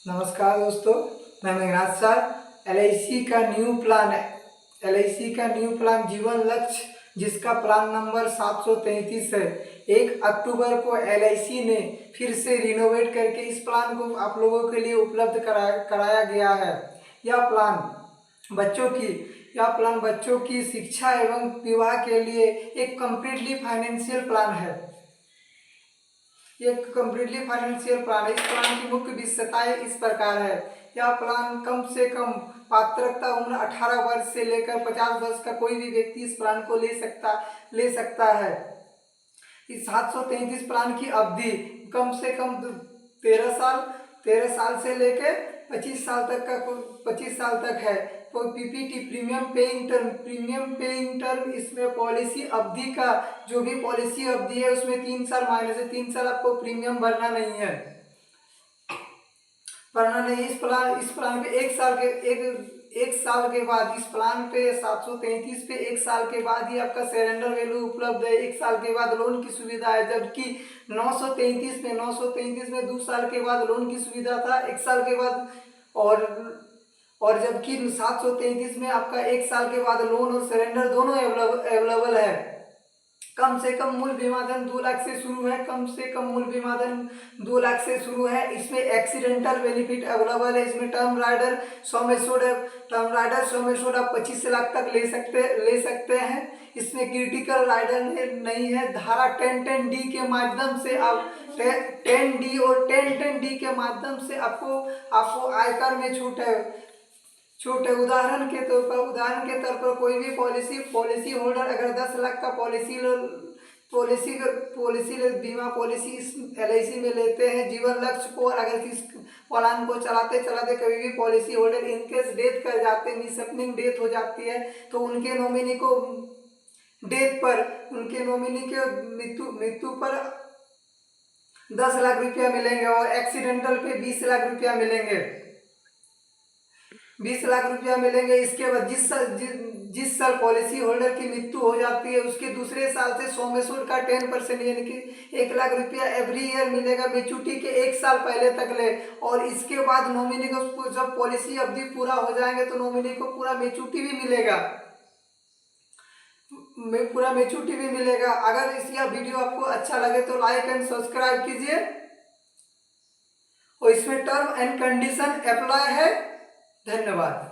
नमस्कार दोस्तों, मैं मेघनाथ सर। एलआईसी का न्यू प्लान है। एलआईसी का न्यू प्लान जीवन लक्ष्य, जिसका प्लान नंबर 733 है। 1 अक्टूबर को एलआईसी ने फिर से रिनोवेट करके इस प्लान को आप लोगों के लिए उपलब्ध कराया गया है। यह प्लान बच्चों की शिक्षा एवं विवाह के लिए एक कम्प्लीटली फाइनेंशियल प्लान है। इस प्लान की मुख्य विशेषताएं इस प्रकार है। यह प्लान कम से कम पात्रता उम्र 18 वर्ष से लेकर 50 वर्ष का कोई भी व्यक्ति इस प्लान को ले सकता है। इस 733 प्लान की अवधि कम से कम 13 साल से लेकर 25 साल तक है। तो पीपीटी प्रीमियम पेइंग टर्म इसमें पॉलिसी अवधि का जो भी पॉलिसी अवधि है उसमें 3 साल माइनस है। 3 साल आपको प्रीमियम भरना नहीं है। इस प्लान पे एक साल के बाद इस प्लान पे 733 पे 1 साल के बाद ही आपका सरेंडर वैल्यू उपलब्ध है। 1 साल के बाद लोन की सुविधा है, जबकि 933 में 2 साल के बाद लोन की सुविधा था 1 साल के बाद, और जबकि 733 में आपका 1 साल के बाद लोन और सरेंडर दोनों अवेलेबल है। कम से कम मूल बीमा धन 2 लाख से शुरू है। इसमें एक्सीडेंटल बेनिफिट अवेलेबल है। इसमें टर्म राइडर सम एश्योर्ड आप 25 लाख तक ले सकते हैं। इसमें क्रिटिकल राइडर नहीं है। धारा 1010D के माध्यम से आप 10D और 1010D के माध्यम से आपको आयकर में छूट है। उदाहरण के तौर पर कोई भी पॉलिसी होल्डर अगर 10 लाख का बीमा पॉलिसी इस एलआईसी में लेते हैं जीवन लक्ष्य को, और अगर इस प्लान को चलाते कभी भी पॉलिसी होल्डर इनकेस डेथ कर जाते हैं, मिसहैपनिंग डेथ हो जाती है, तो उनके नॉमिनी के मृत्यु पर 10 लाख रुपया मिलेंगे और एक्सीडेंटल पे 20 लाख रुपया मिलेंगे। 20 लाख रुपया मिलेंगे। इसके बाद जिस साल पॉलिसी होल्डर की मृत्यु हो जाती है उसके दूसरे साल से सम एश्योर्ड का 10% यानी कि 1 लाख रुपया एवरी ईयर मिलेगा मैच्योरिटी के 1 साल पहले तक ले। और इसके बाद नॉमिनी को जब पॉलिसी अवधि पूरा हो जाएंगे तो नॉमिनी को पूरा मैच्योरिटी भी मिलेगा। अगर यह वीडियो आपको अच्छा लगे तो लाइक एंड सब्सक्राइब कीजिए। और इसमें टर्म एंड कंडीशन अप्लाई है। धन्यवाद।